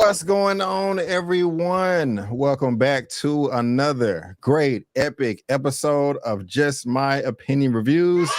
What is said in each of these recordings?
What's going on, everyone? Welcome back to another great, epic episode of Just My Opinion Reviews.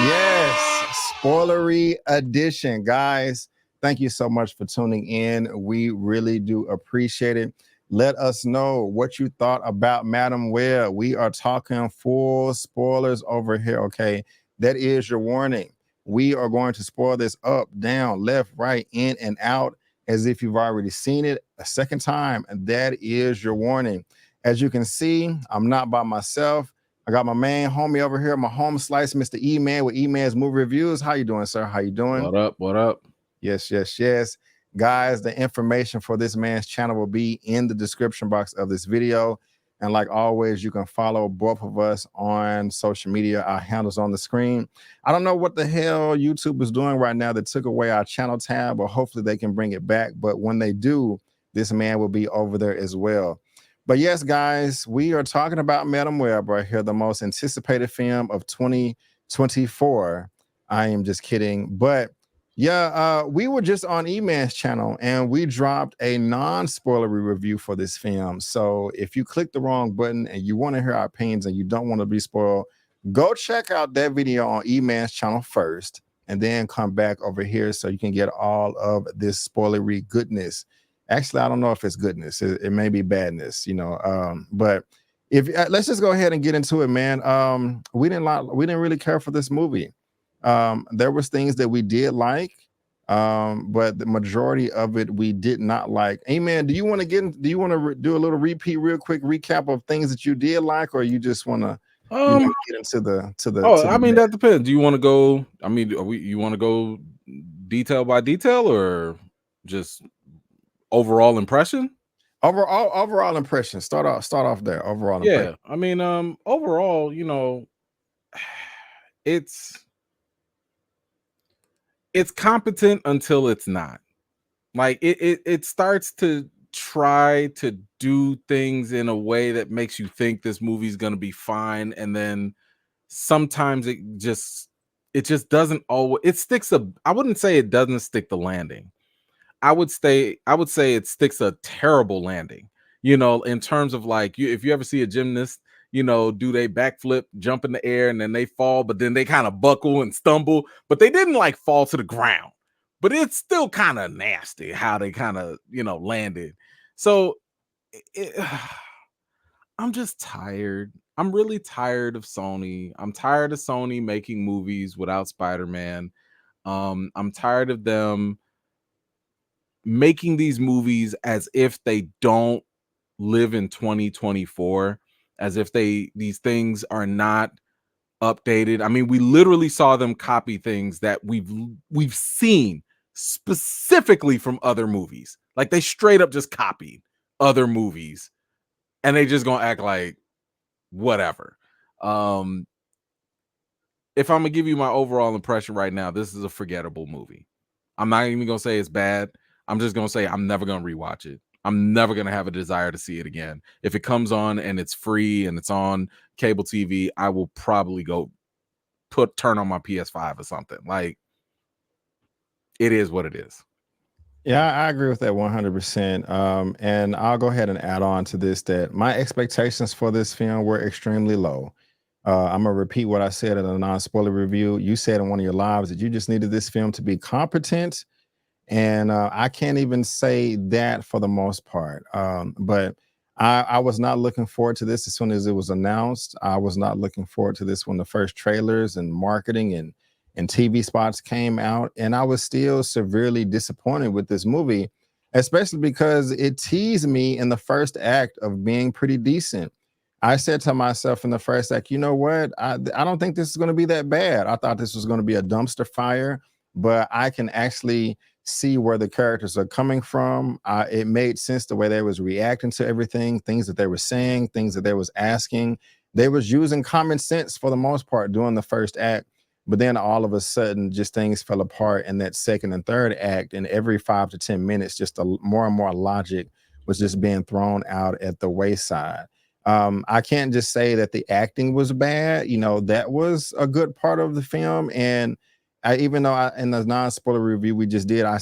Yes, spoilery edition, guys. Thank you so much for tuning in. We really do appreciate it. Let us know what you thought about Madam Web. We are talking full spoilers over here, okay? That is your warning. We are going to spoil this up, down, left, right, in, and out as if you've already seen it a second time. And that is your warning. As you can see, I'm not by myself. I got my main homie over here, my home slice, Mr. E-Man with E-Man's Movie Reviews. How you doing, sir? How you doing? What up? What up? Yes, yes, yes. Guys, the information for this man's channel will be in the description box of this video. And like always, you can follow both of us on social media. Our handles on the screen. I don't know what the hell YouTube is doing right now that took away our channel tab, but hopefully they can bring it back. But when they do, this man will be over there as well. But yes, guys, we are talking about Madam Web right here, the most anticipated film of 2024. I am just kidding. But yeah, we were just on E-Man's channel and we dropped a non-spoilery review for this film. So if you click the wrong button and you want to hear our opinions and you don't want to be spoiled, go check out that video on E-Man's channel first and then come back over here so you can get all of this spoilery goodness. Actually, I don't know if it's goodness. It may be badness, you know. But if let's just go ahead and get into it, man. We didn't really care for this movie. There was things that we did like, but the majority of it we did not like. Hey, man, do you want to do a little real quick recap of things that you did like, or you just want to get into the that depends. Do you want to go? I mean, you want to go detail by detail or just overall impression? Overall impression. Start off there. Overall impression. I mean, overall, it's competent until it's not. Like it starts to try to do things in a way that makes you think this movie's gonna be fine, and then sometimes it just doesn't always. I wouldn't say it doesn't stick the landing. I would say it sticks a terrible landing. In terms of like if you ever see a gymnast, do they backflip, jump in the air, and then they fall, but then they kind of buckle and stumble, but they didn't like fall to the ground. But it's still kind of nasty how they kind of, landed. So I'm just tired. I'm really tired of Sony. I'm tired of Sony making movies without Spider-Man. I'm tired of them making these movies as if they don't live in 2024, as if these things are not updated. I mean, we literally saw them copy things that we've seen specifically from other movies. Like they straight up just copied other movies and they just gonna act like whatever. If I'm gonna give you my overall impression right now, this is a forgettable movie. I'm not even gonna say it's bad. I'm just gonna say I'm never gonna rewatch it. I'm never gonna have a desire to see it again. If it comes on and it's free and it's on cable TV, I will probably go turn on my PS5 or something. Like, it is what it is. Yeah, I agree with that 100%. And I'll go ahead and add on to this that my expectations for this film were extremely low. I'm gonna repeat what I said in a non-spoiler review. You said in one of your lives that you just needed this film to be competent, and I can't even say that for the most part. But I was not looking forward to this as soon as it was announced. I was not looking forward to this when the first trailers and marketing and TV spots came out, and I was still severely disappointed with this movie, especially because it teased me in the first act of being pretty decent. I said to myself in the first act, you know what? I don't think this is going to be that bad. I thought this was going to be a dumpster fire, but I can actually see where the characters are coming from. It made sense the way they was reacting to everything, things that they were saying, things that they was asking. They was using common sense for the most part during the first act. But then all of a sudden, just things fell apart in that second and third act. And every 5 to 10 minutes, just more and more logic was just being thrown out at the wayside. I can't just say that the acting was bad. That was a good part of the film. And even though in the non-spoiler review we just did, I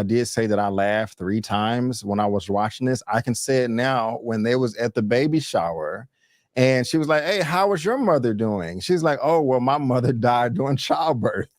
did say that I laughed 3 times when I was watching this. I can say it now when they was at the baby shower, and she was like, "Hey, how was your mother doing?" She's like, "Oh, well, my mother died during childbirth."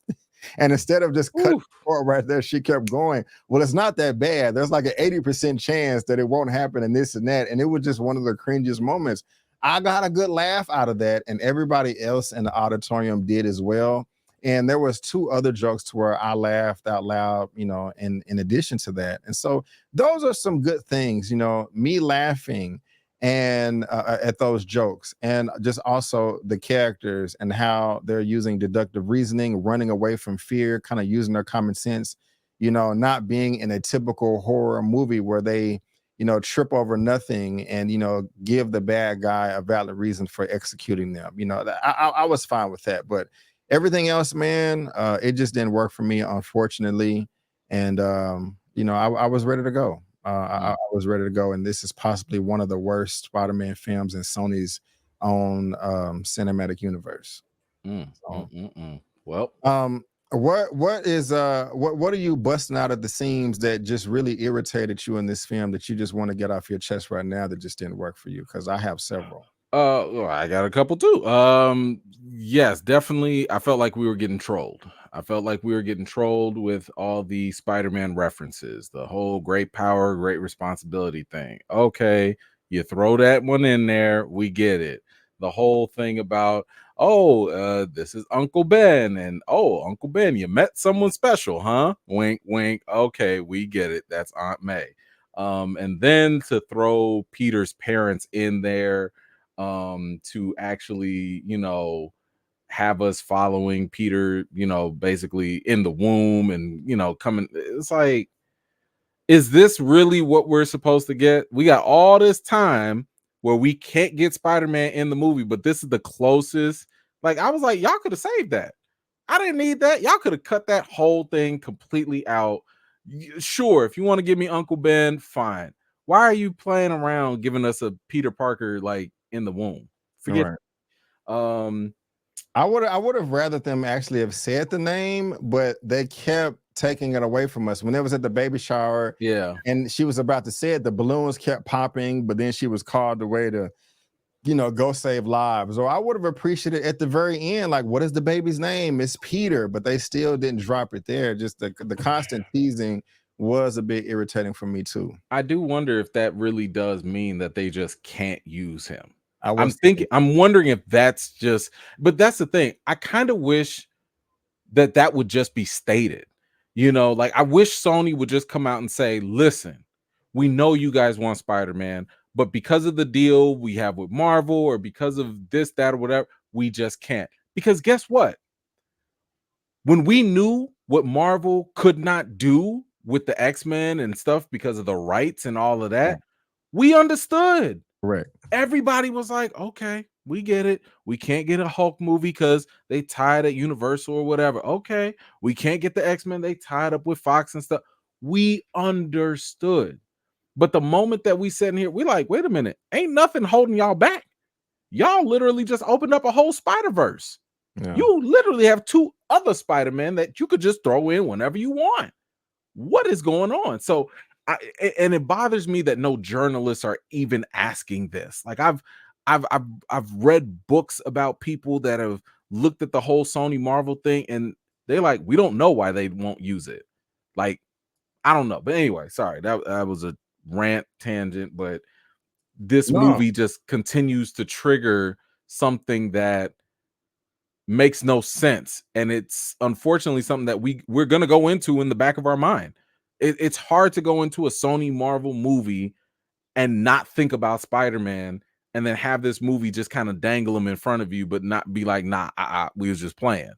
And instead of just cutting Ooh. short right there, she kept going. Well, it's not that bad. There's like an 80% chance that it won't happen and this and that. And it was just one of the cringiest moments. I got a good laugh out of that, and everybody else in the auditorium did as well. And there was 2 other jokes to where I laughed out loud, in addition to that. And so those are some good things, me laughing and at those jokes, and just also the characters and how they're using deductive reasoning, running away from fear, kind of using their common sense, not being in a typical horror movie where they trip over nothing and give the bad guy a valid reason for executing them. I was fine with that, but everything else, man, it just didn't work for me, unfortunately. And I was ready to go. I was ready to go, and this is possibly one of the worst Spider-Man films in Sony's own cinematic universe. So, Well, what are you busting out of the seams that just really irritated you in this film that you just want to get off your chest right now that just didn't work for you? Because I have several. well, I got a couple too. Yes, definitely. I felt like we were getting trolled. I felt like we were getting trolled with all the Spider-Man references, the whole great power, great responsibility thing. Okay, you throw that one in there, we get it. The whole thing about, oh, this is Uncle Ben, and oh, Uncle Ben, you met someone special, huh? Wink, wink. Okay, we get it. That's Aunt May. And then to throw Peter's parents in there, to actually, have us following Peter, basically in the womb and, coming. It's like, is this really what we're supposed to get? We got all this time where we can't get Spider-Man in the movie, but this is the closest. Like, I was like, y'all could have saved that. I didn't need that. Y'all could have cut that whole thing completely out. Sure, if you want to give me Uncle Ben, fine. Why are you playing around giving us a Peter Parker like in the womb? Forget. Right. Um, I would have rather them actually have said the name, but they kept taking it away from us. When it was at the baby shower yeah. and she was about to say it, the balloons kept popping, but then she was called away to, go save lives. Or I would have appreciated at the very end, like, what is the baby's name? It's Peter, but they still didn't drop it there. Just the constant teasing was a bit irritating for me too. I do wonder if that really does mean that they just can't use him. I was thinking, I'm wondering if that's just, but that's the thing. I kind of wish that would just be stated. Like, I wish Sony would just come out and say, listen, we know you guys want Spider-Man, but because of the deal we have with Marvel, or because of this, that, or whatever, we just can't. Because guess what? When we knew what Marvel could not do with the X-Men and stuff because of the rights and all of yeah, that, we understood. correct. Everybody was like, okay, we get it. We can't get a Hulk movie because they tied at Universal or whatever. Okay, we can't get the X-Men. They tied up with Fox and stuff. We understood. But the moment that we sat in here, we like, wait a minute, ain't nothing holding y'all back. Y'all literally just opened up a whole Spider-Verse. Yeah. You literally have 2 other Spider-Man that you could just throw in whenever you want. What is going on? So, and it bothers me that no journalists are even asking this. Like, I've read books about people that have looked at the whole Sony Marvel thing, and they're like, we don't know why they won't use it. Like, I don't know. But anyway, sorry, that was a rant tangent, but this No. movie just continues to trigger something that makes no sense, and it's unfortunately something that we're going to go into in the back of our mind. It's hard to go into a Sony Marvel movie and not think about Spider-Man, and then have this movie just kind of dangle him in front of you, but not be like, nah, we was just playing.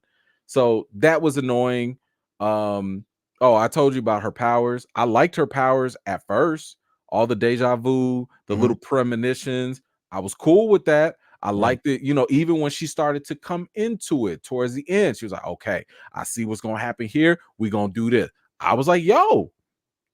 So that was annoying. Oh, I told you about her powers. I liked her powers at first, all the deja vu, the Mhm. little premonitions. I was cool with that. I Right. liked it, even when she started to come into it towards the end. She was like, okay, I see what's gonna happen here. We're gonna do this. I was like, yo,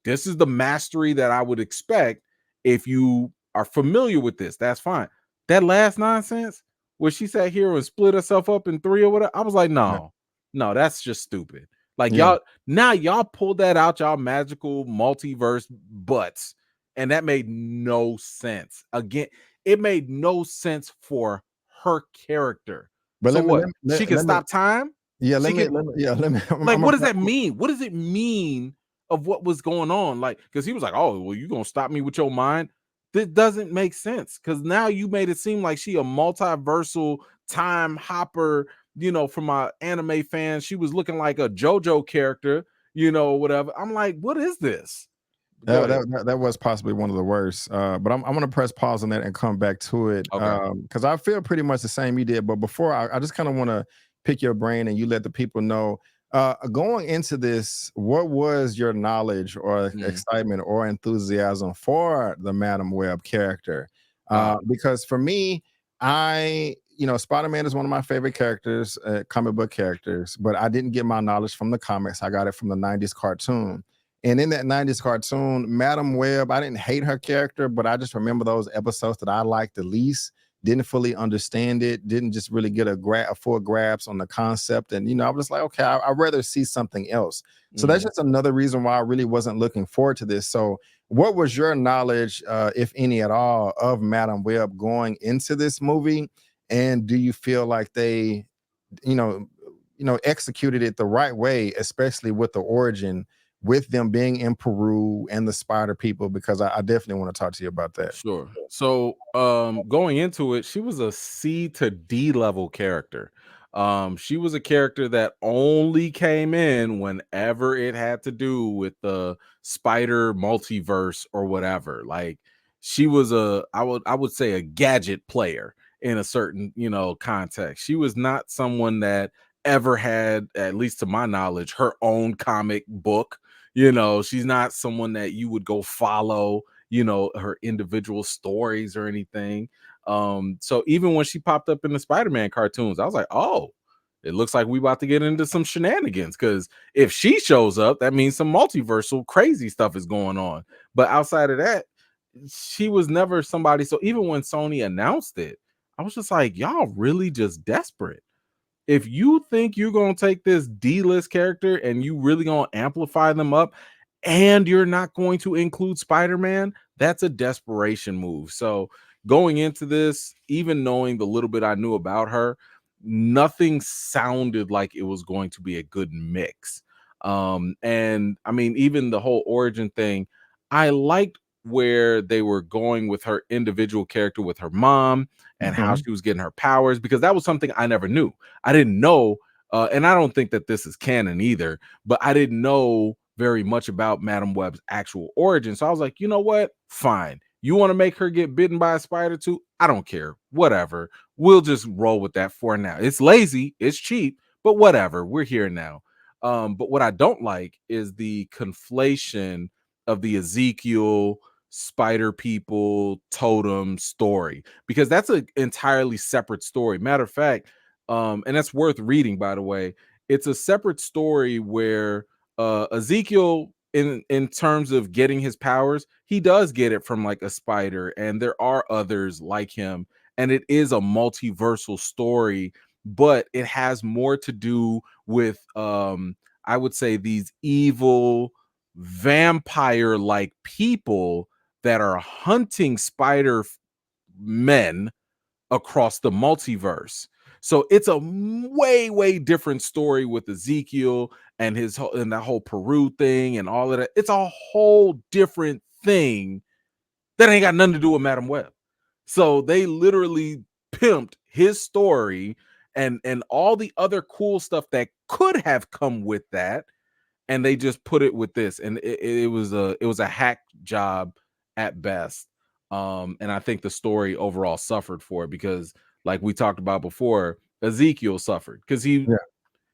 this is the mastery that I would expect if you are familiar with this. That's fine. That last nonsense where she sat here and split herself up in 3 or whatever, I was like, Yeah. no, No, that's just stupid. Like Yeah. y'all pulled that out y'all magical multiverse butts, and that made no sense. Again, it made no sense for her character. But So let me what? let me She let, can let me stop time? yeah, She can let me like, I'm what a, does that mean? What does it mean of what was going on? Like, because he was like, "Oh, well, you gonna stop me with your mind?" This doesn't make sense because now you made it seem like she a multiversal time hopper. For my anime fans, she was looking like a JoJo character. Whatever. I'm like, what is this? Go that, ahead. that was possibly one of the worst. But I'm gonna press pause on that and come back to it. Okay. Because I feel pretty much the same you did. But before I just kind of want to pick your brain and you let the people know. Going into this, what was your knowledge or Mm. excitement or enthusiasm for the Madam Web character? Uh, Because for me, Spider-Man is one of my favorite characters, comic book characters, but I didn't get my knowledge from the comics. I got it from the 90s cartoon. And in that 90s cartoon, Madam Web, I didn't hate her character, but I just remember those episodes that I liked the least. Didn't fully understand it, didn't just really get a full grasp on the concept. And, I was like, okay, I'd rather see something else. So that's mm. just another reason why I really wasn't looking forward to this. So, what was your knowledge, if any at all, of Madam Web going into this movie? And do you feel like they, you know, executed it the right way, especially with the origin, with them being in Peru and the spider people? Because I definitely want to talk to you about that. Sure. So, going into it, she was a C to D level character. She was a character that only came in whenever it had to do with the spider multiverse or whatever. Like she was I would say a gadget player in a certain, context. She was not someone that ever had, at least to my knowledge, her own comic book. She's not someone that you would go follow her individual stories or anything. So even when she popped up in the Spider-Man cartoons, I was like, oh, it looks like we about to get into some shenanigans, because if she shows up, that means some multiversal crazy stuff is going on. But outside of that, she was never somebody. So even when Sony announced it, I was just like, y'all really just desperate. If you think you're gonna take this D-list character and you really gonna amplify them up, and you're not going to include Spider-Man, that's a desperation move. So going into this, even knowing the little bit I knew about her, nothing sounded like it was going to be a good mix. And I mean, even the whole origin thing, I liked where they were going with her individual character with her mom and how Mhm. she was getting her powers, because that was something I never knew. I didn't know, and I don't think that this is canon either, but I didn't know very much about Madam Web's actual origin. So I was like, you know what? Fine. You want to make her get bitten by a spider too? I don't care. Whatever. We'll just roll with that for now. It's lazy, it's cheap, but whatever. We're here now. But what I don't like is the conflation of the Ezekiel spider people totem story, because that's an entirely separate story. Matter of fact, and that's worth reading, by the way. It's a separate story where Ezekiel, in terms of getting his powers, he does get it from like a spider, and there are others like him, and it is a multiversal story, but it has more to do with I would say these evil vampire like people that are hunting spider men across the multiverse. So it's a way different story with Ezekiel and and that whole Peru thing and all of that. It's a whole different thing that ain't got nothing to do with Madam Web. So they literally pimped his story and all the other cool stuff that could have come with that, and they just put it with this, and it was a hack job at best. And I think the story overall suffered for it, because like we talked about before, Ezekiel suffered because Yeah.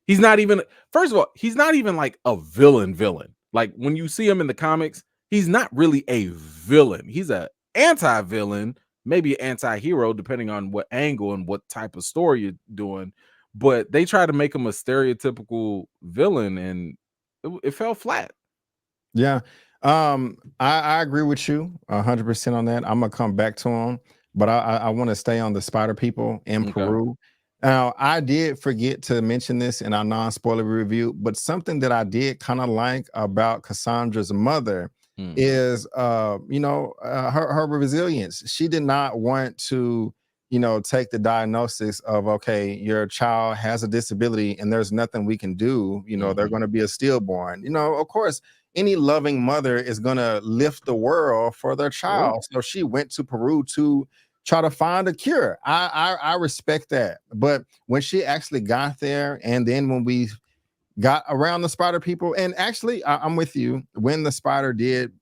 he's not even, first of all, he's not even like a villain. Like when you see him in the comics, he's not really a villain. He's a anti-villain, maybe an anti-hero, depending on what angle and what type of story you're doing. But they try to make him a stereotypical villain, and it fell flat. Yeah. I agree with you 100% on that. I'm gonna come back to him, but I want to stay on the spider people in Okay. Peru. Now, I did forget to mention this in our non-spoiler review, but something that I did kind of like about Cassandra's mother Mm. is, her resilience. She did not want to, take the diagnosis of, okay, your child has a disability and there's nothing we can do. They're Mhm. going to be a stillborn. Of course, any loving mother is going to lift the world for their Sure. child. So she went to Peru to try to find a cure. I respect that. But when she actually got there, and then when we got around the spider people, and actually I'm with you, when the spider did,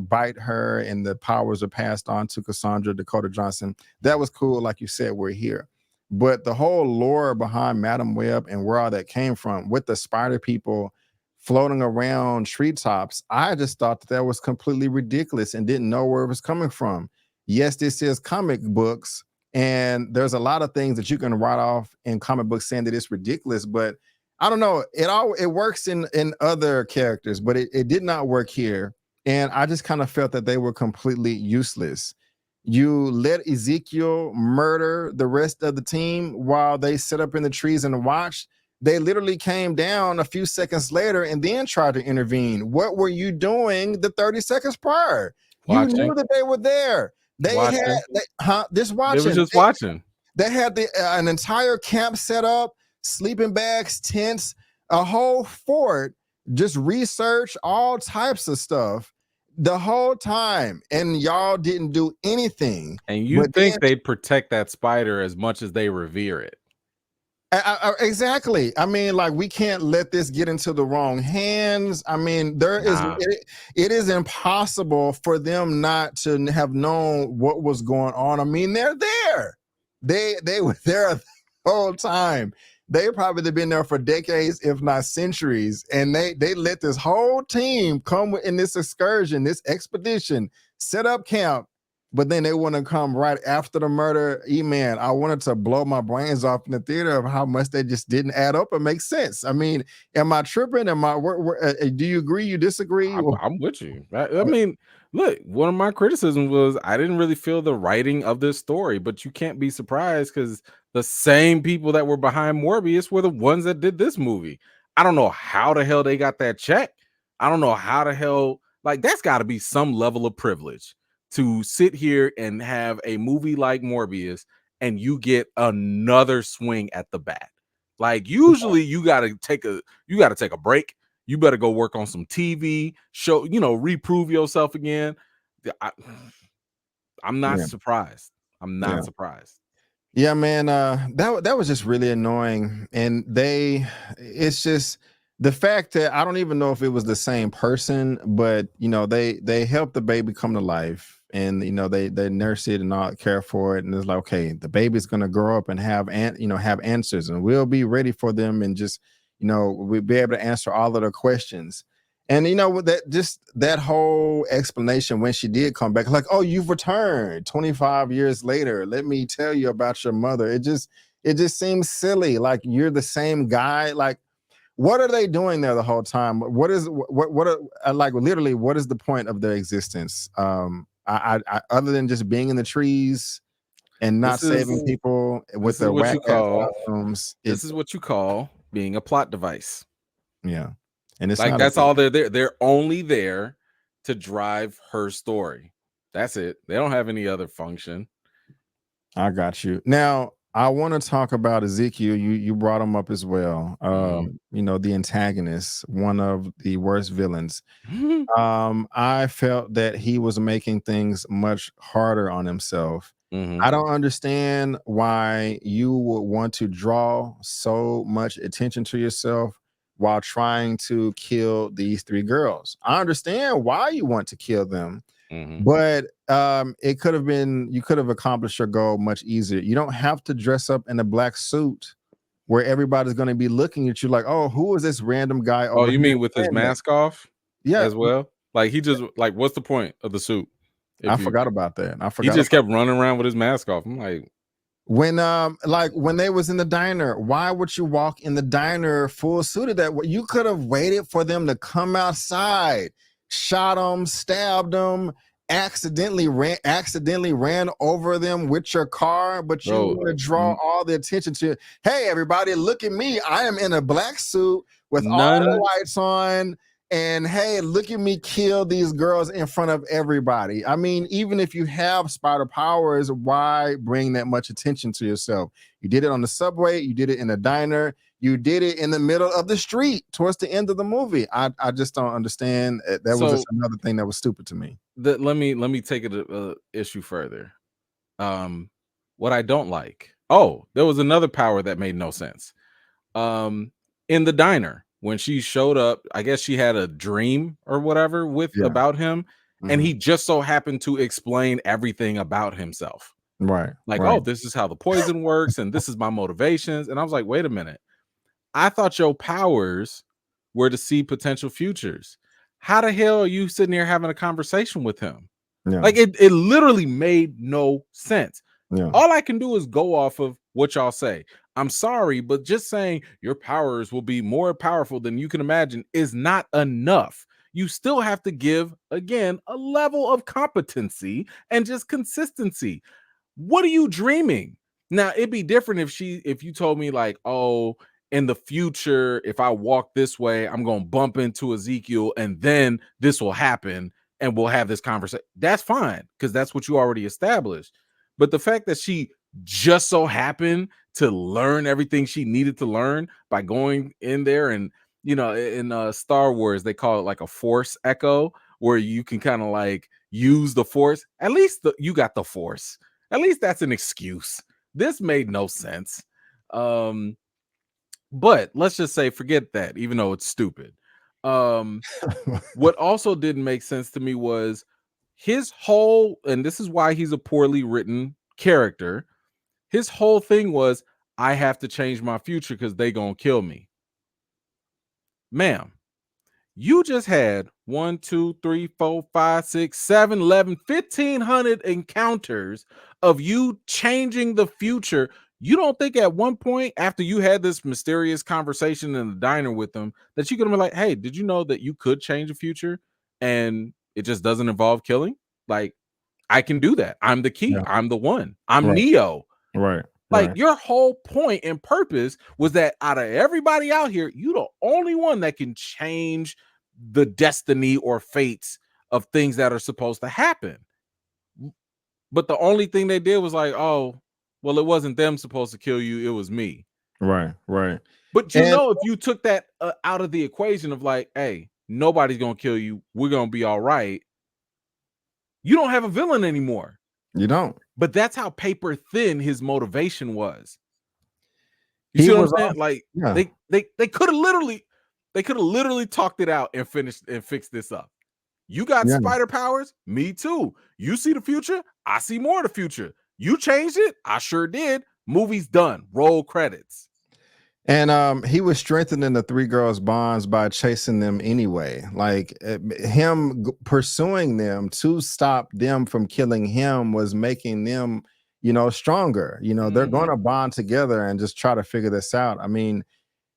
bite her and the powers are passed on to Cassandra Dakota Johnson, that was cool. Like you said, we're here. But the whole lore behind Madam Web and where all that came from with the spider people floating around treetops, I just thought that was completely ridiculous and didn't know where it was coming from. Yes, this is comic books, and there's a lot of things that you can write off in comic books saying that it's ridiculous, but I don't know. It works in other characters, but it did not work here. And I just kind of felt that they were completely useless. You let Ezekiel murder the rest of the team while they sit up in the trees and watch. They literally came down a few seconds later and then tried to intervene. What were you doing the 30 seconds prior? You Watching, knew that they were there. They had watching. this They was watching. just watching. They had an entire camp set up, sleeping bags, tents, a whole fort, just research, all types of stuff the whole time. And y'all didn't do anything. And But you'd then think they'd protect that spider as much as they revere it. exactly. I mean, like, we can't let this get into the wrong hands. I mean, Nah. it is impossible for them not to have known what was going on. I mean, they're there. They were there the whole time. They probably have been there for decades, if not centuries, and they let this whole team come in this excursion, this expedition, set up camp, but then they want to come right after the murder. Man, I wanted to blow my brains off in the theater of how much they just didn't add up and make sense. I mean, am I tripping? Do you agree? You disagree? I'm with you. I mean, look, one of my criticisms was I didn't really feel the writing of this story, but you can't be surprised because the same people that were behind Morbius were the ones that did this movie. I don't know how the hell they got that check. I don't know how the hell, like, that's got to be some level of privilege to sit here and have a movie like Morbius and you get another swing at the bat. Like, usually you got to take a break. You better go work on some TV show, reprove yourself again. I'm not Yeah, surprised. I'm yeah. not surprised. Yeah, man, that was just really annoying, and it's just the fact that I don't even know if it was the same person, but they helped the baby come to life, and they nurse it and all care for it, and it's like, okay, the baby's gonna grow up and have answers, and we'll be ready for them, and just we'll be able to answer all of their questions. And with that whole explanation when she did come back, like, oh, you've returned 25 years later. Let me tell you about your mother. It just seems silly. Like, you're the same guy. Like, what are they doing there the whole time? Like, literally, what is the point of their existence? Other than just being in the trees and not This is saving people with this is their what whack you ass call costumes. this is what you call being a plot device. Yeah, and it's Like, not a that's all they're there. They're only there to drive her story. That's it. They don't have any other function. I got you. Now, I want to talk about Ezekiel. You brought him up as well. Mhm. The antagonist, one of the worst villains. I felt that he was making things much harder on himself. Mhm. I don't understand why you would want to draw so much attention to yourself while trying to kill these three girls. I understand why you want to kill them, Mhm. but it could have been you could have accomplished your goal much easier. You don't have to dress up in a black suit where everybody's going to be looking at you like, oh, who is this random guy Oh, over you here mean with his standing there? mask off Yeah, as well? Like, he just, like, what's the point of the suit? I If you forgot about that. I He forgot just about kept running around with his mask off. I'm like, when they was in the diner. Why would you walk in the diner full suited that way? You could have waited for them to come outside, shot them, stabbed them, accidentally ran over them with your car, but you Bro, want to draw all the attention to, hey, everybody, look at me. I am in a black suit with all none. the lights on. And hey, look at me kill these girls in front of everybody. I mean, even if you have spider powers, why bring that much attention to yourself? You did it on the subway, you did it in a diner, you did it in the middle of the street towards the end of the movie. I just don't understand. That was just another thing that was stupid to me. Let me take it a issue further. What I don't like. Oh, there was another power that made no sense. In the diner when she showed up, I guess she had a dream or whatever about him, and he just so happened to explain everything about himself. Right. Like, right. oh, this is how the poison works, and this is my motivations. And I was like, wait a minute. I thought your powers were to see potential futures. How the hell are you sitting here having a conversation with him? Yeah. Like it literally made no sense. Yeah. All I can do is go off of what y'all say. I'm sorry, but just saying your powers will be more powerful than you can imagine is not enough. You still have to give, again, a level of competency and just consistency. What are you dreaming? Now, it'd be different if you told me like, oh, in the future, if I walk this way, I'm going to bump into Ezekiel and then this will happen and we'll have this conversation. That's fine because that's what you already established. But the fact that she just so happened to learn everything she needed to learn by going in there, and in Star Wars they call it like a force echo, where you can kind of like use the force. At least you got the force. At least that's an excuse. This made no sense. But let's just say forget that, even though it's stupid. What also didn't make sense to me was his whole, and this is why he's a poorly written character. His whole thing was, I have to change my future because they gonna kill me. Ma'am, you just had 1, 2, 3, 4, 5, 6, 7, 11, 1,500 encounters of you changing the future. You don't think at one point after you had this mysterious conversation in the diner with them that you could be like, hey, did you know that you could change the future and it just doesn't involve killing? Like, I can do that. I'm the key. Yeah. I'm the one. I'm Right. Neo. Right. Like right. your whole point and purpose was that out of everybody out here, you the only one that can change the destiny or fates of things that are supposed to happen. But the only thing they did was like, oh, well, it wasn't them supposed to kill you, it was me. Right. Right. But And if you took that out of the equation of like, hey, nobody's gonna kill you, we're gonna be all right, you don't have a villain anymore. You don't. But that's how paper thin his motivation was. You He see what I'm was saying? off. Like Yeah. they could have literally talked it out and finished and fixed this up. You got Yeah. spider powers, me too. You see the future, I see more of the future. You changed it, I sure did. Movie's done. Roll credits. And he was strengthening the three girls' bonds by chasing them anyway. Like him pursuing them to stop them from killing him was making them, stronger. They're going to bond together and just try to figure this out. I mean,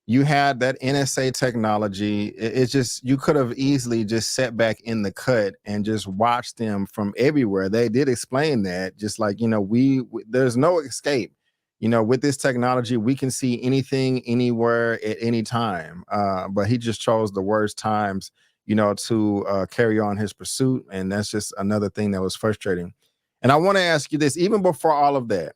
you had that NSA technology. It's just, you could have easily just sat back in the cut and just watched them from everywhere. They did explain that, just like, there's no escape. With this technology, we can see anything, anywhere, at any time. But he just chose the worst times, to carry on his pursuit. And that's just another thing that was frustrating. And I want to ask you this, even before all of that,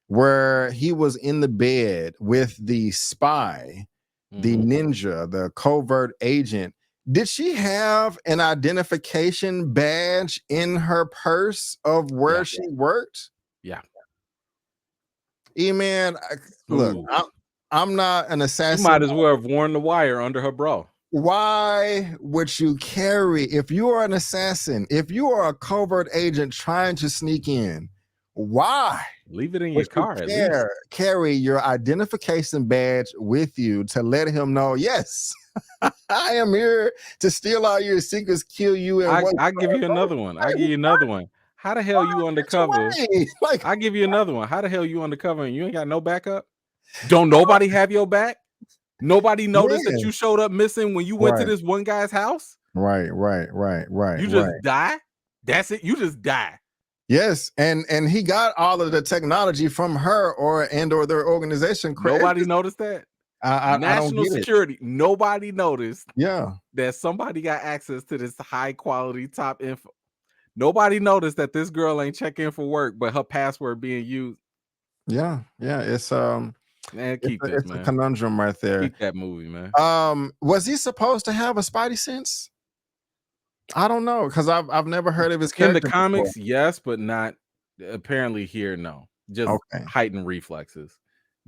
where he was in the bed with the spy, the ninja, the covert agent, did she have an identification badge in her purse of where she worked? Yeah. Man, look, I'm not an You assassin. might as well have worn the wire under her bra. Why would you carry, if you are an assassin, if you are a covert agent trying to sneak in, why leave it in your would you car at least? carry your identification badge with you to let him know, yes, I am here to steal all your secrets, kill you, and I give you another one. I give you another one. How the hell you undercover? Like, I give you another one. How the hell you undercover and you ain't got no backup? Don't nobody have your back? Nobody noticed that you showed up missing when you went to this one guy's house? Right. You just die? That's it. You just die. Yes, and he got all of the technology from her or their organization created. Nobody noticed that. I don't National get it. security. Nobody noticed Yeah, that somebody got access to this high quality top info. Nobody noticed that this girl ain't check in for work, but her password being used. yeah, yeah. Man, keep this, It's a man. conundrum right there. Keep that movie, man. Was he supposed to have a spidey sense? I don't know because I've never heard of his In the character before. comics, yes, but not apparently here, no. Just Okay, heightened reflexes.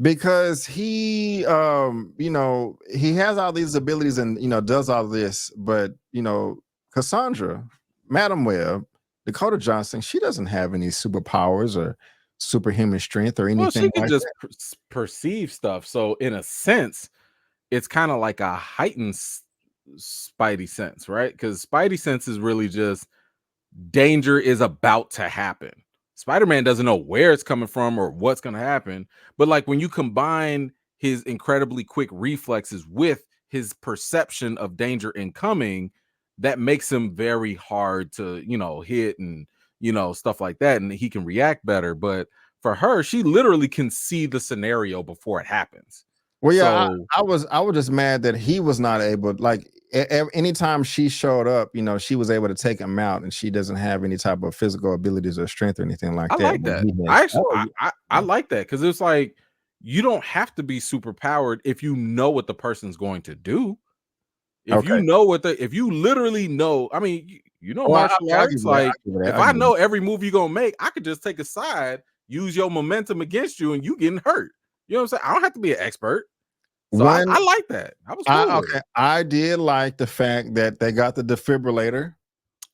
because he has all these abilities and does all this, but Cassandra, Madam Web, Dakota Johnson, she doesn't have any superpowers or superhuman strength or Well, anything she could like just that. perceive stuff. So in a sense, it's kind of like a heightened spidey sense, right? Because spidey sense is really just danger is about to happen. Spider-Man doesn't know where it's coming from or what's going to happen, but like when you combine his incredibly quick reflexes with his perception of danger incoming, that makes him very hard to, hit and, stuff like that, and he can react better. But for her, she literally can see the scenario before it happens. Well, yeah, So I was just mad that he was not able. Like anytime she showed up, she was able to take him out, and she doesn't have any type of physical abilities or strength or anything like I that. like When that. he has, I actually oh I yeah, like that because it's like you don't have to be super powered if you know what the person's going to do. If you okay. know if you literally know, I mean, you know Oh, martial okay, I'll give arts. you that. Like I'll give you that. if I'll I give you that. know every move you're gonna make, I could just take a side, use your momentum against you, and you getting hurt. You know what I'm saying? I don't have to be an expert. So One, I like that. I was cool with okay, it. I did like the fact that they got the defibrillator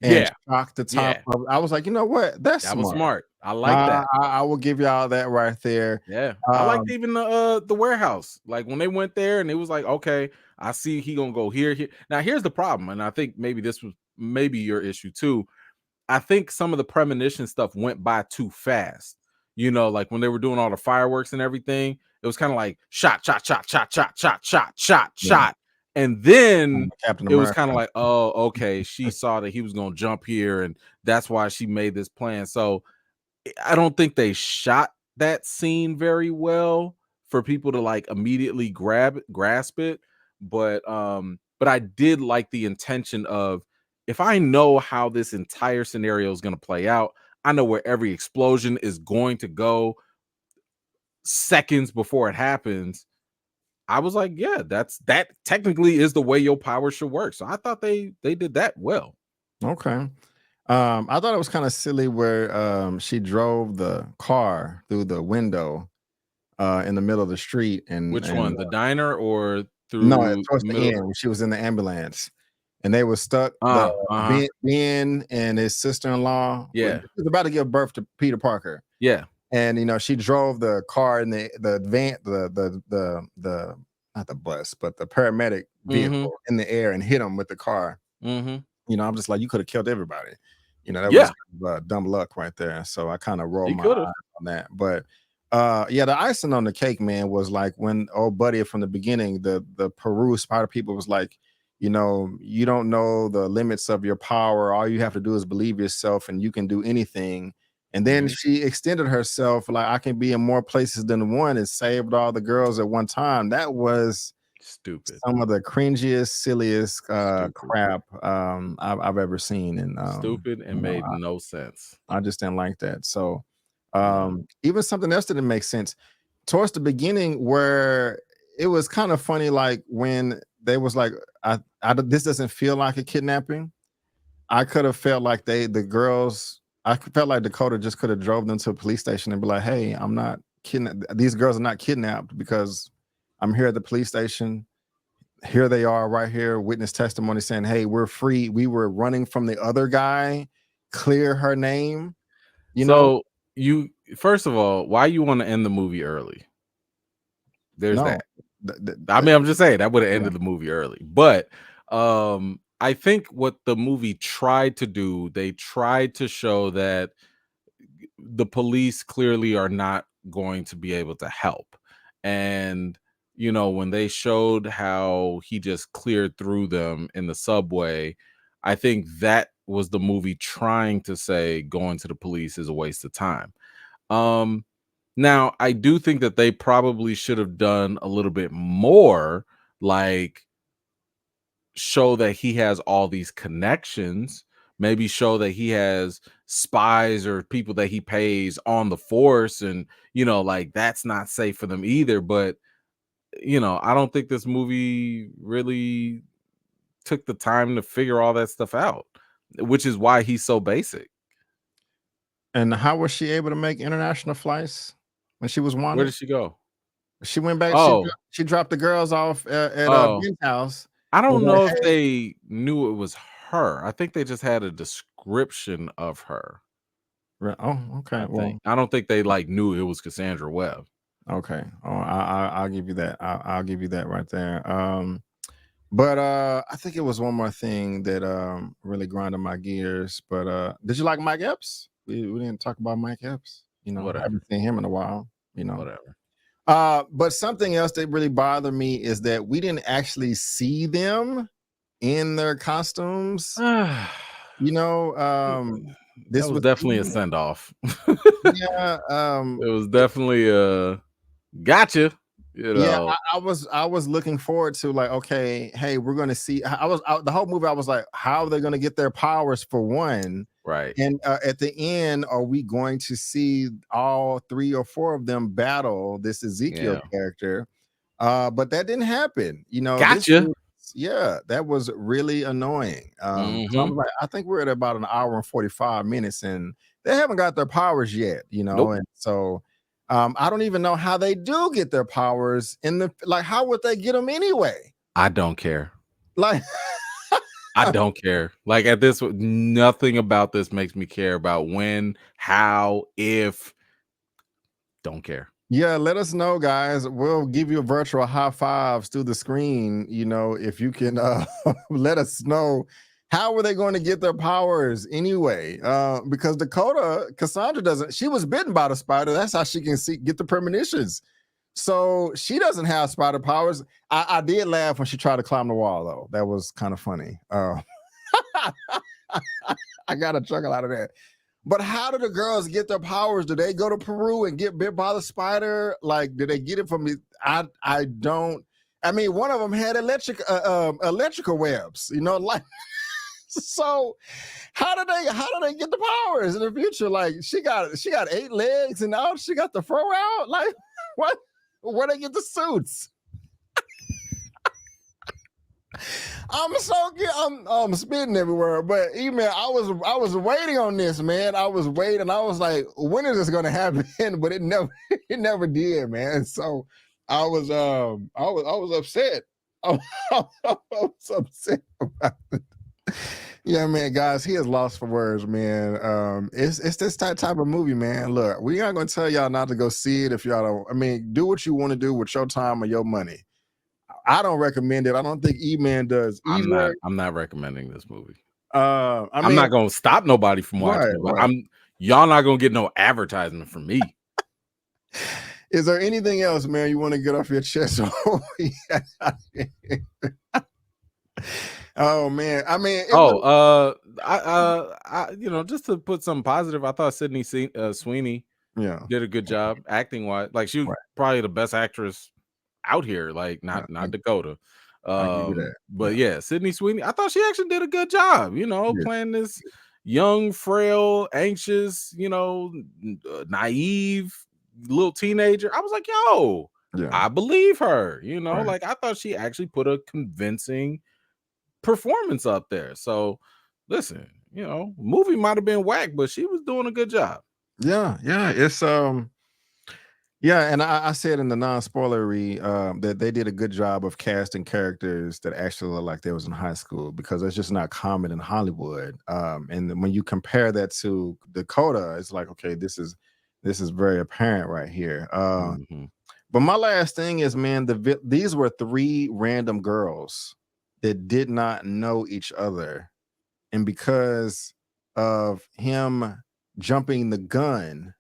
and Yeah, shocked the top yeah, of. I was like, you know what? That's that was smart. smart. I like that. I will give y'all that right there. Yeah, I liked Um, even the warehouse. Like when they went there and it was like, okay, I see he gonna go here, here. Now here's the problem, and I think maybe this was maybe your issue too. I think some of the premonition stuff went by too fast. Like when they were doing all the fireworks and everything, it was kind of like shot, shot, shot, shot, shot, shot, shot, shot, yeah, shot, and then Captain it was America. kind of like, oh, okay, she saw that he was gonna jump here, and that's why she made this plan. So I don't think they shot that scene very well for people to like immediately grasp it, but I did like the intention of if I know how this entire scenario is going to play out, I know where every explosion is going to go seconds before it happens. I was like, yeah, that technically is the way your power should work. So I thought they did that well. Okay. I thought it was kind of silly where she drove the car through the window in the middle of the street Which and one, the diner or no, through towards the the middle? end when she was in the ambulance and they were stuck. The Uh-huh. Ben and his sister-in-law Yeah. was about to give birth to Peter Parker, Yeah. and she drove the car in the van, the not the bus, but the paramedic Mhm. vehicle in the air and hit him with the car. Mhm. I'm just like, you could have killed everybody. That was Yeah, dumb luck right there. So I kind of rolled he my could've. eyes on that. But yeah, the icing on the cake, man, was like when old buddy from the beginning, the Peru spider people was like, you don't know the limits of your power. All you have to do is believe yourself and you can do anything. And then Mhm. she extended herself like I can be in more places than one and saved all the girls at one time. That was Stupid. some of the cringiest, silliest Stupid. crap I've ever seen, and Stupid and made no sense. I just didn't like that. So No. even something else didn't make sense towards the beginning, where it was kind of funny, like when they was like, this doesn't feel like a kidnapping." I could have felt like the girls. Felt like Dakota just could have drove them to a police station and be like, "Hey, I'm not kidnapped. These girls are not kidnapped because I'm here at the police station. Here they are right here, witness testimony saying, hey, we're free. We were running from the other guy. Clear her name, you know? So, you first of all, why you wanna end the movie early? There's No. that. I mean, I'm just saying that would've Yeah. ended the movie early, but, I think what the movie tried to do, they tried to show that the police clearly are not going to be able to help. And when they showed how he just cleared through them in the subway, I think that was the movie trying to say going to the police is a waste of time. Um, Now I do think that they probably should have done a little bit more, like show that he has all these connections, maybe show that he has spies or people that he pays on the force, and like that's not safe for them either. But I don't think this movie really took the time to figure all that stuff out, which is why he's so basic. And how was she able to make international flights when she was Where wanted? did she go? She went back. Oh, She dropped the girls off at oh, Ben's house I and was don't like, know if "Hey." they knew it was her. I think they just had a description of her. Oh, okay. Well, I don't think they like knew it was Cassandra Webb. okay. Oh, I'll give you that. I'll give you that right there. But I think it was one more thing that really grinded my gears. But did you like Mike Epps? We didn't talk about Mike Epps. I Whatever, haven't seen him in a while. You know. whatever. But something else that really bothered me is that we didn't actually see them in their costumes. That This was was definitely a send off. yeah, It was definitely a gotcha. You yeah. know, I was looking forward to like, okay, hey, we're gonna see. The whole movie. I was like, how are they gonna get their powers for one? right? And at the end, are we going to see all 3 or 4 of them battle this Ezekiel Yeah, character? But that didn't happen. gotcha. Yeah, that was really annoying. So I Hmm. was like, I think we're at about an hour and 45 minutes, and they haven't got their powers yet, Nope. and so I don't even know how they do get their powers like, how would they get them anyway? I don't care. Like, I don't care. Like at this, nothing about this makes me care about when, how, if. Don't care. yeah, let us know, guys. We'll give you a virtual high fives through the screen. If you can let us know how were they going to get their powers anyway? Because Cassandra doesn't. She was bitten by the spider. That's how she can get the premonitions. So she doesn't have spider powers. I did laugh when she tried to climb the wall, though. That was kind of funny. I got a chuckle out of that. But how do the girls get their powers? Do they go to Peru and get bit by the spider? Like, do they get it from me? I don't. I mean, one of them had electrical webs. Like, so how do they get the powers in the future? Like, she got 8 legs and now she got the fur out. Like, what? Where they get the suits? I'm spitting everywhere, but man, I was waiting on this, man. I was waiting. I was like, when is this gonna happen? But it never it never did, man. So I was upset. I was upset about it. Yeah, man, guys, he is lost for words, man. It's this type of movie, man. Look, we aren't gonna tell y'all not to go see it if y'all don't. I mean, do what you want to do with your time or your money. I don't recommend it. I don't think E-Man does either. I'm not recommending this movie. I I'm mean, not gonna stop nobody from watching right, it, but right. y'all not gonna get no advertisement from me. Is there anything else, man, you want to get off your chest? Oh man, I mean, it was just to put something positive, I thought Sydney Sweeney yeah, did a good job acting wise. Like she was right. probably the best actress out here, like Yeah, not Dakota. I give you that. But Yeah, yeah, Sydney Sweeney, I thought she actually did a good job, yeah, playing this young, frail, anxious, naive little teenager. I was like, yo, yeah, I believe her, right. like I thought she actually put a convincing performance up there. So listen, movie might have been whack, but she was doing a good job. Yeah, yeah. It's yeah, and I said in the non-spoilery that they did a good job of casting characters that actually look like they was in high school, because that's just not common in Hollywood. And then when you compare that to Dakota, it's like, okay, this is very apparent right here. Mhm. But my last thing is, man, these were 3 random girls that did not know each other, and because of him jumping the gun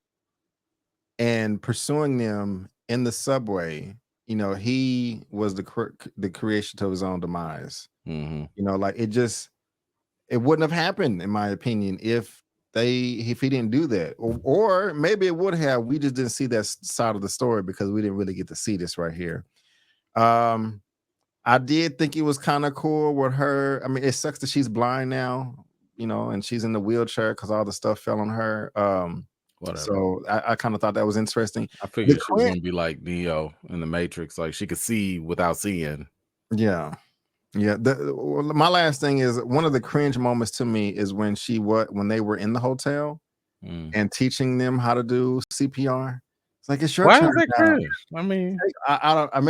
and pursuing them in the subway, he was the creation to his own demise. Mhm. Like, it just it wouldn't have happened, in my opinion, if he didn't do that, or maybe it would have. We just didn't see that side of the story because we didn't really get to see this right here. Um, I did think it was kind of cool with her. I mean, it sucks that she's blind now, and she's in the wheelchair because all the stuff fell on her. Whatever. So I kind of thought that was interesting. I The figured she was crin- gonna be like Neo in the Matrix, like she could see without seeing. yeah, yeah. My last thing is one of the cringe moments to me is when they were in the hotel Mm. and teaching them how to do CPR. It's like it's your Why turn is that now. cringe? I mean, I don't.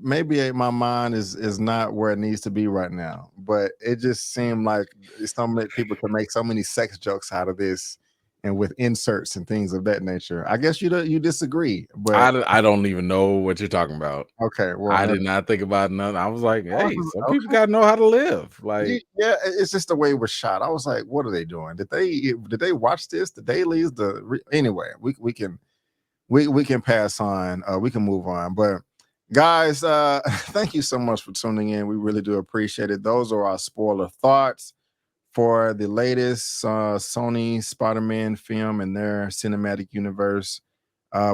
Maybe my mind is not where it needs to be right now. But it just seemed like so many people can make so many sex jokes out of this, and with inserts and things of that nature. I guess you disagree, but I don't even know what you're talking about. okay. Well, I did not think about nothing. I was like, hey, some people okay. gotta know how to live. Like, Yeah, it's just the way it was shot. I was like, what are they doing? Did they watch this? The dailies? Anyway, we can pass on. We can move on. But guys, thank you so much for tuning in. We really do appreciate it. Those are our spoiler thoughts for the latest Sony Spider-Man film in their cinematic universe.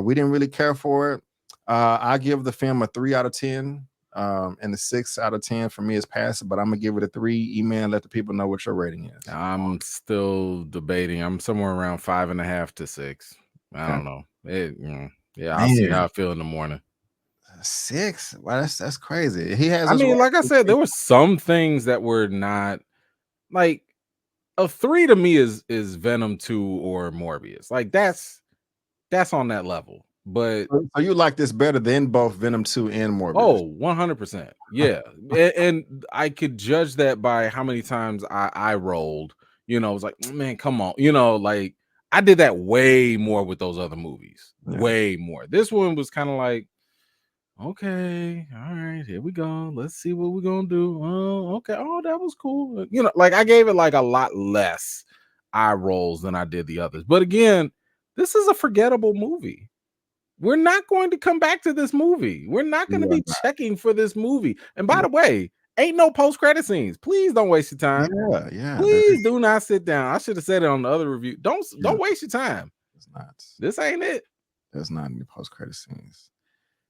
We didn't really care for it. I give the film a 3 out of 10. And the 6 out of 10 for me is passing, but I'm gonna give it a 3. Email, let the people know what your rating is. I'm still debating. I'm somewhere around 5.5 to 6. I Okay. don't know. Yeah, I'll see Man, how I feel in the morning. 6. Wow, that's crazy. He has I his mean, like I right. said, there were some things that were not like a 3 to me is Venom 2 or Morbius. Like that's on that level. But So you like this better than both Venom 2 and Morbius? oh, 100%. Yeah. And I could judge that by how many times I rolled. I was like, man, come on. Like I did that way more with those other movies. Yeah. Way more. This one was kind of like, okay, all right, here we go. Let's see what we're gonna do. Oh, okay. Oh, that was cool. Like I gave it like a lot less eye rolls than I did the others. But again, this is a forgettable movie. We're not going to come back to this movie. We're not going to Yeah, be checking for this movie. And by the way, ain't no post-credit scenes. Please don't waste your time. yeah, that Please is, do not sit down. I should have said it on the other review. yeah, Don't waste your time. it's not. This ain't it. There's not any post-credit scenes.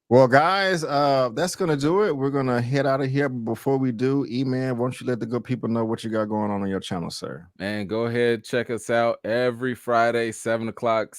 Well, guys, that's gonna do it. We're gonna head out of here. But before we do, E-Man, why don't you let the good people know what you got going on your channel, sir? And go ahead, check us out every Friday, 7 o'clock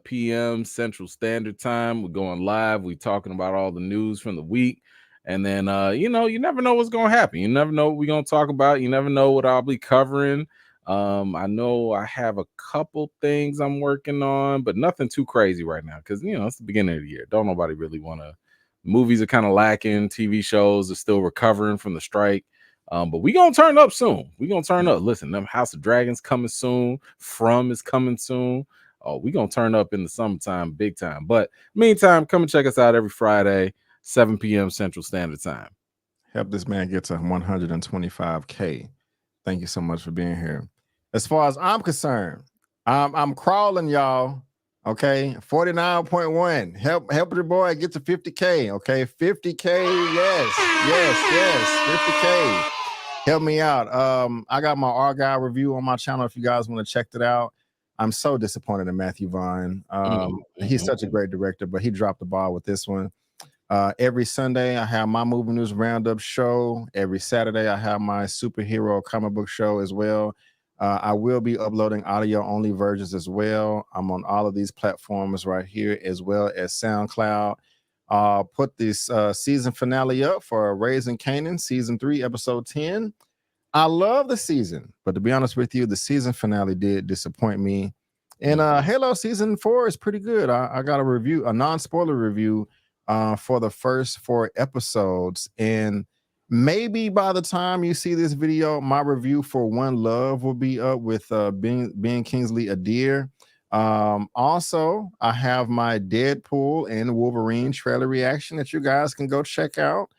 p.m. Central Standard Time. We're going live. We're talking about all the news from the week. And then, you never know what's going to happen. You never know what we're going to talk about. You never know what I'll be covering. I know I have a couple things I'm working on, but nothing too crazy right now because, it's the beginning of the year. Don't nobody really want to. Movies are kind of lacking. TV shows are still recovering from the strike. But we gonna turn up soon. We gonna turn up. Listen, them House of Dragons coming soon. From is coming soon. Oh, we gonna turn up in the summertime, big time. But meantime, come and check us out every Friday, 7 p.m. Central Standard Time. Help this man get to 125K. Thank you so much for being here. As far as I'm concerned, I'm crawling, y'all. Okay, 49.1. Help your boy get to 50K. Okay, 50K. Yes. 50K. Help me out. I got my Argyle review on my channel if you guys want to check it out. I'm so disappointed in Matthew Vaughn. He's such a great director, but he dropped the ball with this one. Every Sunday, I have my movie news roundup show. Every Saturday, I have my superhero comic book show as well. I will be uploading audio only versions as well. I'm on all of these platforms right here, as well as SoundCloud. Put this season finale up for Raising Canaan, season 3, episode 10. I love the season, but to be honest with you, the season finale did disappoint me. And Halo season 4 is pretty good. I got a review, a non-spoiler review for the first 4 episodes. And maybe by the time you see this video, my review for One Love will be up with Ben Kingsley Adair. Also, I have my Deadpool and Wolverine trailer reaction that you guys can go check out.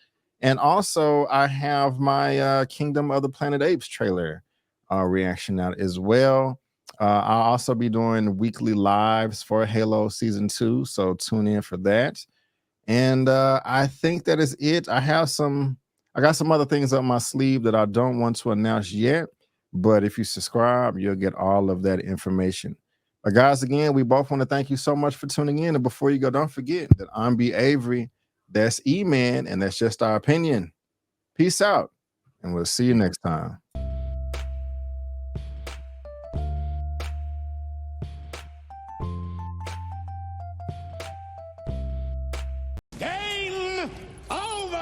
And also, I have my Kingdom of the Planet Apes trailer reaction out as well. I'll also be doing weekly lives for Halo Season 2, so tune in for that. And I think that is it. I got some other things up my sleeve that I don't want to announce yet, But if you subscribe, you'll get all of that information. Guys, again, we both want to thank you so much for tuning in. And before you go, don't forget that I'm B. Avery, that's E-Man, and that's just our opinion. Peace out, and we'll see you next time.